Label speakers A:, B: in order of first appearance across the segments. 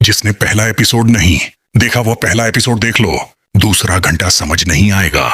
A: जिसने पहला एपिसोड नहीं देखा वो पहला एपिसोड देख लो। दूसरा घंटा समझ नहीं आएगा।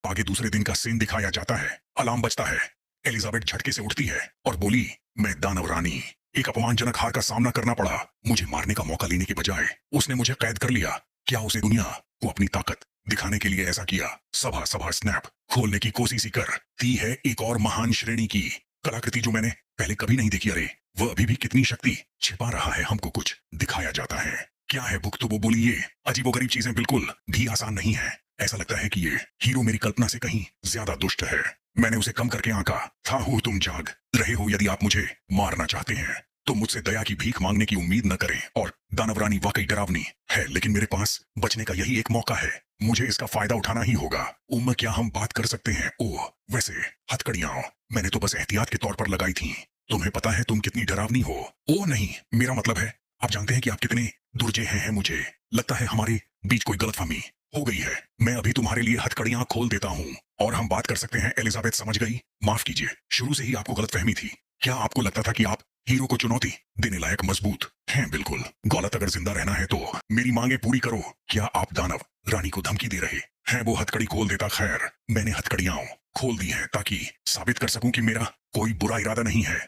A: आगे दूसरे दिन का सीन दिखाया जाता है। अलार्म बजता है। एलिजाबेथ झटके से उठती है और बोली, मैं दानव रानी। एक अपमानजनक हार का सामना करना पड़ा। मुझे मारने का मौका लेने के बजाय उसने मुझे कैद कर लिया। क्या उसे दुनिया को अपनी ताकत दिखाने के लिए ऐसा किया? सभा सभा स्नैप खोलने की कोशिश ही कर दी है एक और महान श्रेणी की कलाकृति जो मैंने पहले कभी नहीं देखी। अरे वह अभी भी कितनी शक्ति छिपा रहा है, हमको कुछ दिखाया जाता है। क्या है बुक? तो वो बोली, ये अजीबोगरीब चीजें बिल्कुल भी आसान नहीं है। ऐसा लगता है कि ये हीरो मेरी कल्पना से कहीं ज्यादा दुष्ट है। मैंने उसे कम करके आंका था। हो तुम जाग रहे हो? यदि आप मुझे मारना चाहते हैं तो मुझसे दया की भीख मांगने की उम्मीद न करें। और दानव रानी वाकई डरावनी है, लेकिन मेरे पास बचने का यही एक मौका है। मुझे इसका फायदा उठाना ही होगा। उम्र क्या हम बात कर सकते हैं? ओह वैसे हथकड़ियां मैंने तो बस एहतियात के तौर पर लगाई थी। तुम्हें पता है तुम कितनी डरावनी हो? ओह नहीं, मेरा मतलब है आप जानते हैं कि आप कितने दुर्जय हैं। मुझे लगता है हमारे बीच कोई गलतफहमी हो गई है। मैं अभी तुम्हारे लिए हथकड़ियां खोल देता हूँ और हम बात कर सकते हैं। एलिजाबेथ समझ गई। माफ कीजिए, शुरू से ही आपको गलतफहमी थी। क्या आपको लगता था कि आप हीरो को चुनौती देने लायक मजबूत हैं? बिल्कुल गलत। अगर जिंदा रहना है तो मेरी मांगे पूरी करो। क्या आप दानव रानी को धमकी दे रहे हैं? वो हथकड़ी खोल देता। खैर, मैंने हथकड़ियां खोल दी हैं ताकि साबित कर सकूं कि मेरा कोई बुरा इरादा नहीं है।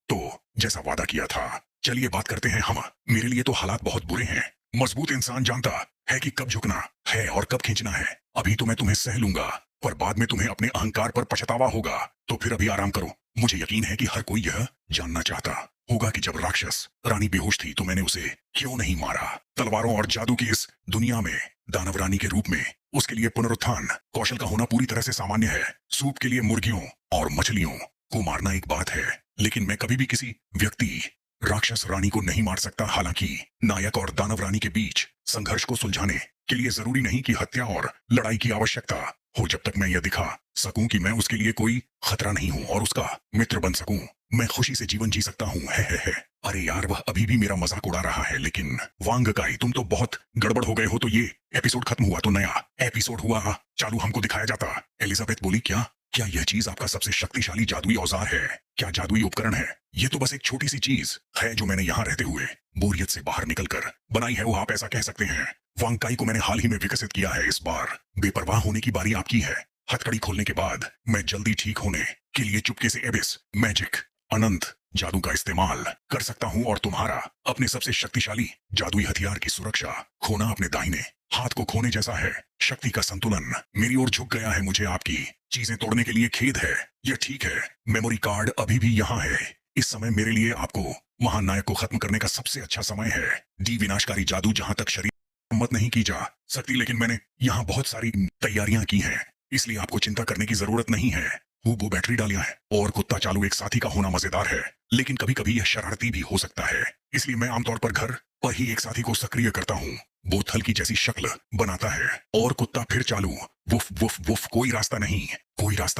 A: तो जैसा वादा किया था, चलिए बात करते हैं हम। मेरे लिए तो हालात बहुत बुरे हैं। मजबूत इंसान जानता है कि कब झुकना है और कब खींचना है। अभी तो मैं तुम्हें सह लूंगा, पर बाद में तुम्हें अपने अहंकार पर पछतावा होगा। तो फिर अभी आराम करो। मुझे यकीन है कि हर कोई यह जानना चाहता होगा कि जब राक्षस रानी बेहोश थी तो मैंने उसे क्यों नहीं मारा। तलवारों और जादू की इस दुनिया में दानव रानी के रूप में उसके लिए पुनरुत्थान कौशल का होना पूरी तरह से सामान्य है। सूप के लिए मुर्गियों और मछलियों को मारना एक बात है, लेकिन मैं कभी भी किसी व्यक्ति राक्षस रानी को नहीं मार सकता। हालांकि नायक और दानव रानी के बीच संघर्ष को सुलझाने के लिए जरूरी नहीं कि हत्या और लड़ाई की आवश्यकता हो। जब तक मैं यह दिखा सकूं कि मैं उसके लिए कोई खतरा नहीं हूं और उसका मित्र बन सकूं, मैं खुशी से जीवन जी सकता हूं। है। अरे यार, वह अभी भी मेरा मजाक उड़ा रहा है। लेकिन वांग काई, तुम तो बहुत गड़बड़ हो गए हो। तो ये एपिसोड खत्म हुआ तो नया एपिसोड हुआ चालू हमको दिखाया जाता। एलिजाबेथ बोली, क्या क्या यह चीज आपका सबसे शक्तिशाली जादुई औजार है? क्या जादुई उपकरण है? ये तो बस एक छोटी सी चीज है जो मैंने यहाँ रहते हुए बोरियत से बाहर निकलकर बनाई है। वो आप ऐसा कह सकते हैं। वांग काई को मैंने हाल ही में विकसित किया है। इस बार बेपरवाह होने की बारी आपकी है। हथकड़ी खोलने के बाद मैं जल्दी ठीक होने के लिए चुपके से एबिस मैजिक अनंत जादू का इस्तेमाल कर सकता हूँ और तुम्हारा अपने सबसे शक्तिशाली जादुई हथियार की सुरक्षा खोना अपने दाहिने हाथ को खोने जैसा है। शक्ति का संतुलन मेरी ओर झुक गया है। मुझे आपकी चीजें तोड़ने के लिए खेद है। यह ठीक है, मेमोरी कार्ड अभी भी यहाँ है। इस समय मेरे लिए आपको महान नायक को खत्म करने का सबसे अच्छा समय है। डी विनाशकारी जादू जहां तक शरीर मत नहीं की जा सकती, लेकिन मैंने यहाँ बहुत सारी तैयारियां की हैं, इसलिए आपको चिंता करने की जरूरत नहीं है। वो बैटरी डालियां है और कुत्ता चालू एक साथी का होना मजेदार है, लेकिन कभी कभी यह शरारती भी हो सकता है। इसलिए मैं आमतौर पर घर पर ही एक साथी को सक्रिय करता हूँ। बोतल की जैसी शक्ल बनाता है और कुत्ता फिर चालू। Woof woof woof. कोई रास्ता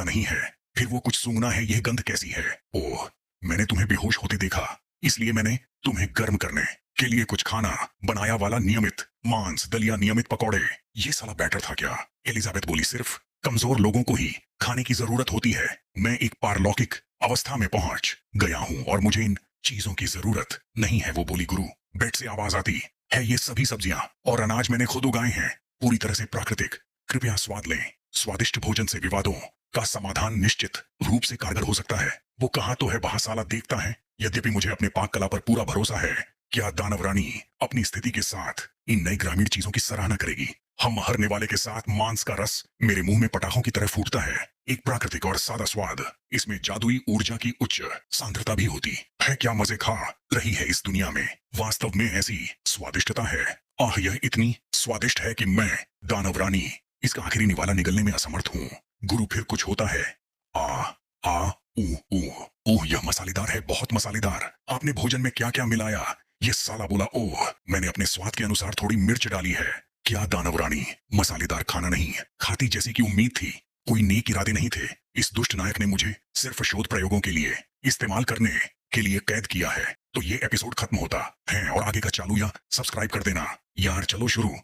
A: नहीं है। फिर वो कुछ सूंघना है। यह गंध कैसी है? ओह, मैंने तुम्हें बेहोश होते देखा, इसलिए मैंने तुम्हें गर्म करने के लिए कुछ खाना बनाया वाला नियमित मांस दलिया, नियमित पकौड़े। ये साला बैटर था क्या? एलिजाबेथ बोली, सिर्फ कमजोर लोगों को ही खाने की जरूरत होती है। मैं एक पारलौकिक अवस्था में पहुंच गया हूं और मुझे इन चीजों की जरूरत नहीं है। वो बोली, गुरु। बेड से आवाज आती है, ये सभी सब्जियां और अनाज मैंने खुद उगाए हैं, पूरी तरह से प्राकृतिक। कृपया स्वाद लें। स्वादिष्ट भोजन से विवादों का समाधान निश्चित रूप से कारगर हो सकता है। वो कहा तो है, बहासाला देखता है। यद्यपि मुझे अपने पाक कला पर पूरा भरोसा है। क्या दानव रानी अपनी स्थिति के साथ इन नई ग्रामीण चीजों की सराहना करेगी? हम हरने वाले के साथ मांस का रस मेरे मुंह में पटाखों की तरह फूटता है। एक प्राकृतिक और सादा स्वाद। इसमें जादुई ऊर्जा की उच्च सांद्रता भी होती है। क्या मजे खा रही है इस दुनिया में? वास्तव में ऐसी स्वादिष्टता है। आह, यह इतनी स्वादिष्ट है कि मैं दानव रानी इसका आखिरी निवाला निगलने में असमर्थ हूँ। गुरु, फिर कुछ होता है। आ आ ऊ ऊ। ओह, यह मसालेदार है, बहुत मसालेदार। आपने भोजन में क्या क्या मिलाया? ये साला बोला, ओह, मैंने अपने स्वाद के अनुसार थोड़ी मिर्च डाली है। क्या दानव रानी मसालेदार खाना नहीं खाती जैसी की उम्मीद थी? कोई नेक इरादे नहीं थे। इस दुष्ट नायक ने मुझे सिर्फ शोध प्रयोगों के लिए इस्तेमाल करने के लिए कैद किया है। तो ये एपिसोड खत्म होता है और आगे का चालू या सब्सक्राइब कर देना यार। चलो शुरू।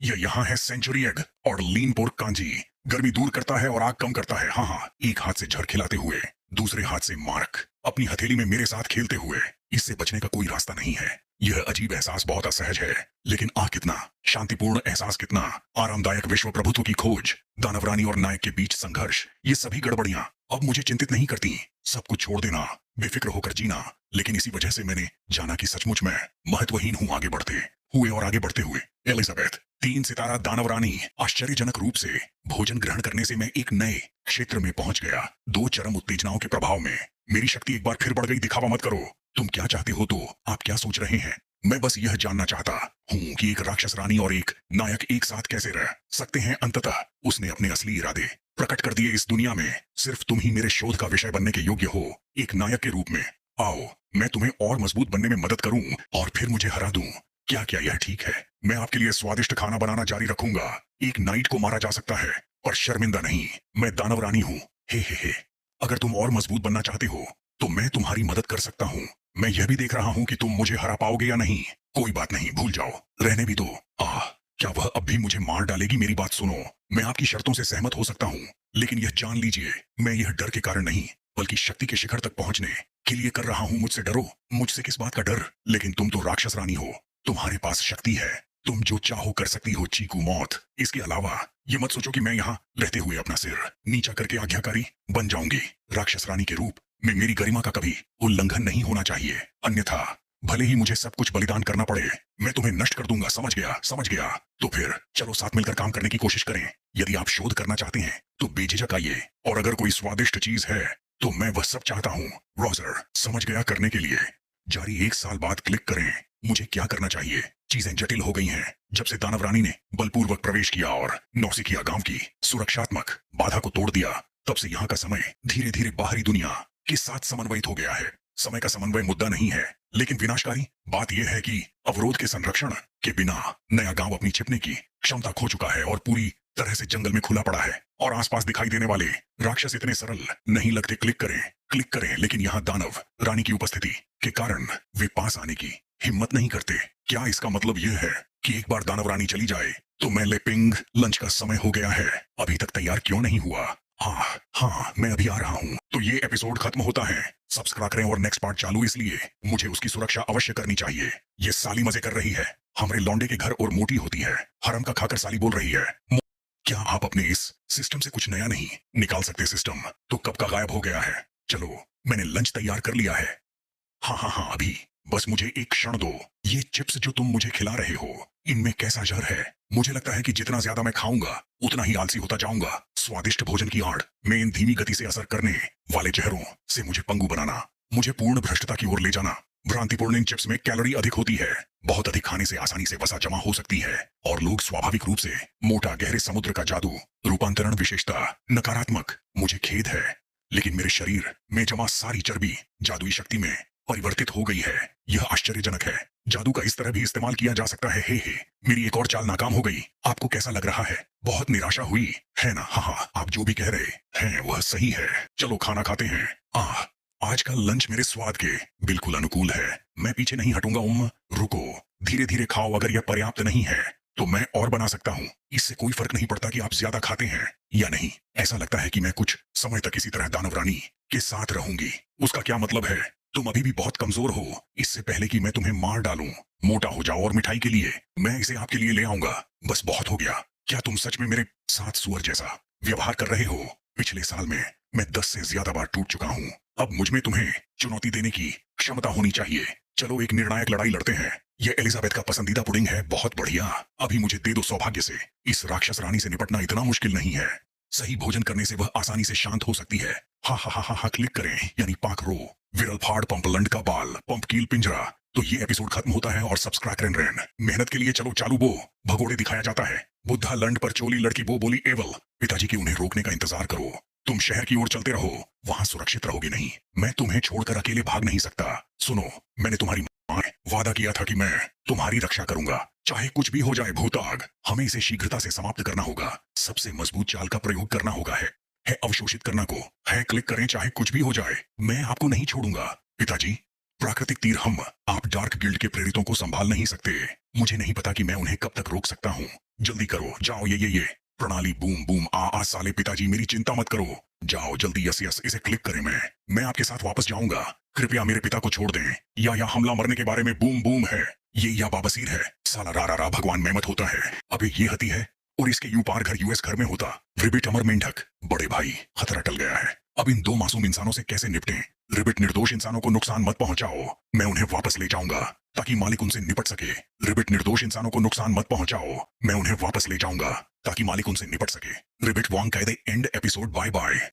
A: ये यहाँ है सेंचुरी एग और लीन पोर्क कांजी। गर्मी दूर करता है और आग कम करता है। हाँ, एक हाथ से झड़ खिलाते हुए दूसरे हाथ से मार्क अपनी हथेली में मेरे साथ खेलते हुए। इससे बचने का कोई रास्ता नहीं है। यह अजीब एहसास बहुत असहज है, लेकिन कितना शांतिपूर्ण एहसास, कितना आरामदायक। विश्व प्रभुत्व की खोज, दानवरानी और नायक के बीच संघर्ष, ये सभी गड़बड़ियां अब मुझे चिंतित नहीं करती। सब कुछ छोड़ देना, बेफिक्र होकर जीना। लेकिन इसी वजह से मैंने जाना कि सचमुच मैं महत्वहीन हूं। आगे बढ़ते हुए और आगे बढ़ते हुए एलिजाबेथ 3 सितारा दानवरानी। आश्चर्यजनक रूप से भोजन ग्रहण करने से मैं एक नए क्षेत्र में पहुंच गया। 2 चरम उत्तेजनाओं के प्रभाव में मेरी शक्ति एक बार फिर बढ़ गई। दिखावा मत करो। तुम क्या चाहते हो? तो आप क्या सोच रहे हैं? मैं बस यह जानना चाहता हूं कि एक राक्षस रानी और एक नायक एक साथ कैसे रह सकते हैं। अंततः उसने अपने असली इरादे प्रकट कर दिए। इस दुनिया में सिर्फ तुम ही मेरे शोध का विषय बनने के योग्य हो, एक नायक के रूप में। आओ, मैं तुम्हें और मजबूत बनने में मदद करूं और फिर मुझे हरा दूं। क्या क्या यह ठीक है? मैं आपके लिए स्वादिष्ट खाना बनाना जारी रखूंगा। एक नाइट को मारा जा सकता है, पर शर्मिंदा नहीं। मैं दानव रानी हूँ। हे। अगर तुम और मजबूत बनना चाहते हो तो मैं तुम्हारी मदद कर सकता हूँ। मैं यह भी देख रहा हूँ कि तुम मुझे हरा पाओगे या नहीं। कोई बात नहीं, भूल जाओ, रहने भी दो। क्या वह अब भी मुझे मार डालेगी? मेरी बात सुनो, मैं आपकी शर्तों से सहमत हो सकता हूँ, लेकिन यह जान लीजिए, मैं यह डर के कारण नहीं, बल्कि शक्ति के शिखर तक पहुंचने के लिए कर रहा हूँ। मुझसे डरो। मुझसे किस बात का डर? लेकिन तुम तो राक्षस रानी हो, तुम्हारे पास शक्ति है, तुम जो चाहो कर सकती हो। चीकू मौत। इसके अलावा ये मत सोचो कि मैं यहाँ रहते हुए अपना सिर नीचा करके आज्ञाकारी बन जाऊंगी। राक्षस रानी के रूप में मेरी गरिमा का कभी उल्लंघन नहीं होना चाहिए, अन्यथा भले ही मुझे सब कुछ बलिदान करना पड़े, मैं तुम्हें नष्ट कर दूंगा। समझ गया? समझ गया। तो फिर चलो साथ मिलकर काम करने की कोशिश करें। यदि आप शोध करना चाहते हैं तो बेझिझक आइए, और अगर कोई स्वादिष्ट चीज है तो मैं वह सब चाहता हूँ। रॉजर, समझ गया? करने के लिए जारी 1 साल बाद क्लिक करें। मुझे क्या करना चाहिए? चीजें जटिल हो गई हैं। जब से दानव रानी ने बलपूर्वक प्रवेश किया और नौसिखिया गांव की सुरक्षात्मक बाधा को तोड़ दिया, तब से यहाँ का समय धीरे धीरे बाहरी दुनिया के साथ समन्वयित हो गया है। समय का समन्वय मुद्दा नहीं है, लेकिन विनाशकारी बात यह है कि अवरोध के संरक्षण के बिना नया गांव अपनी छिपने की क्षमता खो चुका है और पूरी तरह से जंगल में खुला पड़ा है, और आसपास दिखाई देने वाले राक्षस इतने सरल नहीं लगते। क्लिक करें, लेकिन यहाँ दानव रानी की उपस्थिति के कारण वे पास आने की हिम्मत नहीं करते। क्या इसका मतलब यह है कि एक बार दानव रानी चली जाए तो मैं लेपिंग लंच का समय हो गया है? अभी तक तैयार क्यों नहीं हुआ? हाँ, मैं अभी आ रहा हूँ। तो ये एपिसोड खत्म होता है। सब्सक्राइब करें और नेक्स्ट पार्ट चालू, इसलिए मुझे उसकी सुरक्षा अवश्य करनी चाहिए। ये साली मजे कर रही है, हमारे लौंडे के घर और मोटी होती है। हरम का खाकर साली बोल रही है। क्या आप अपने इस सिस्टम से कुछ नया नहीं निकाल सकते? सिस्टम तो कब का गायब हो गया है। चलो, मैंने लंच तैयार कर लिया है। हाँ, अभी बस मुझे एक क्षण दो। ये चिप्स जो तुम मुझे खिला रहे हो, इनमें कैसा जहर है? मुझे लगता है कि जितना ज्यादा मैं खाऊंगा उतना ही आलसी होता जाऊंगा। स्वादिष्ट भोजन की आड़ में इन धीमी गति से असर करने वाले जहरों से मुझे पंगु बनाना, मुझे पूर्ण भ्रष्टता की ओर ले जाना। भ्रांतिपूर्ण इन चिप्स में कैलोरी अधिक होती है। बहुत अधिक खाने से आसानी से वसा जमा हो सकती है, और लोग स्वाभाविक रूप से मोटा गहरे समुद्र का जादू, रूपांतरण विशेषता, नकारात्मक। मुझे खेद है, लेकिन मेरे शरीर में जमा सारी चर्बी जादुई शक्ति में परिवर्तित हो गई है। यह आश्चर्यजनक है। जादू का इस तरह भी इस्तेमाल किया जा सकता है। हे, मेरी एक और चाल नाकाम हो गई। आपको कैसा लग रहा है? बहुत निराशा हुई है ना? हाँ, आप जो भी कह रहे हैं वह सही है। चलो खाना खाते हैं। आज का लंच मेरे स्वाद के बिल्कुल अनुकूल है। मैं पीछे नहीं हटूंगा। रुको, धीरे धीरे खाओ। अगर यह पर्याप्त नहीं है तो मैं और बना सकता हूँ। इससे कोई फर्क नहीं पड़ता कि आप ज्यादा खाते हैं या नहीं। ऐसा लगता है कि मैं कुछ समय तक इसी तरह दानव रानी के साथ रहूंगी। उसका क्या मतलब है? तुम अभी भी बहुत कमजोर हो। इससे पहले कि मैं तुम्हें मार डालूं, मोटा हो जाओ और मिठाई के लिए मैं इसे आपके लिए ले आऊंगा। बस बहुत हो गया। क्या तुम सच में मेरे साथ सुअर जैसा व्यवहार कर रहे हो? पिछले साल में मैं 10 से ज्यादा बार टूट चुका हूँ। अब मुझ में तुम्हें चुनौती देने की क्षमता होनी चाहिए। चलो एक निर्णायक लड़ाई लड़ते हैं। यह एलिजाबेथ का पसंदीदा पुडिंग है। बहुत बढ़िया। अभी मुझे दे दो। सौभाग्य से इस राक्षस रानी से निपटना इतना मुश्किल नहीं है। सही भोजन करने से वह आसानी से शांत हो सकती है। हा, क्लिक करें, यानी पाक रो, विरल फाड़, पंप लंड का बाल, पंप कील पिंजरा। तो ये एपिसोड खत्म होता है और सब्सक्राइब करें। मेहनत के लिए चलो चालू। वो भगोड़े दिखाया जाता है। बुद्धा लंड पर चोली लड़की वो बोली एवल। पिताजी की उन्हें रोकने का इंतजार करो। तुम शहर की ओर चलते रहो, वहां सुरक्षित रहोगे नहीं। मैं तुम्हें छोड़कर अकेले भाग नहीं सकता। सुनो, मैंने तुम्हारी मां वादा किया था कि मैं तुम्हारी रक्षा करूंगा, चाहे कुछ भी हो जाए। भूताग, हमें इसे शीघ्रता से समाप्त करना होगा। सबसे मजबूत चाल का प्रयोग करना होगा। है अवशोषित करना को है। क्लिक करें, चाहे कुछ भी हो जाए, मैं आपको नहीं छोड़ूंगा। पिताजी, प्राकृतिक तीर। आप डार्क गिल्ड के प्रेरितों को संभाल नहीं सकते। मुझे नहीं पता कि मैं उन्हें कब तक रोक सकता हूँ। जल्दी करो, जाओ। ये प्रणाली। Boom boom. साले पिताजी, मेरी चिंता मत करो। जाओ जल्दी। यस, इसे क्लिक करें। मैं आपके साथ वापस जाऊंगा। कृपया मेरे पिता को छोड़ दें। या हमला मरने के बारे में बूम बूम है। ये या बाबसीर है। साला रा रा रा भगवान मेमत होता है। अबे ये हती है। और इसके यूं पार घर यूएस घर में होता। रिबिट अमर मेंढक। बड़े भाई खतरा टल गया है। अब इन दो मासूम इंसानों से कैसे निपटें? रिबिट निर्दोष इंसानों को नुकसान मत पहुंचाओ। मैं उन्हें वापस ले जाऊंगा ताकि मालिक उनसे निपट सके। रिबिट निर्दोष इंसानों को नुकसान मत पहुंचाओ। मैं उन्हें वापस ले जाऊंगा ताकि मालिक उनसे निपट सके। रिबिट वांग कहते एंड एपिसोड। Bye bye.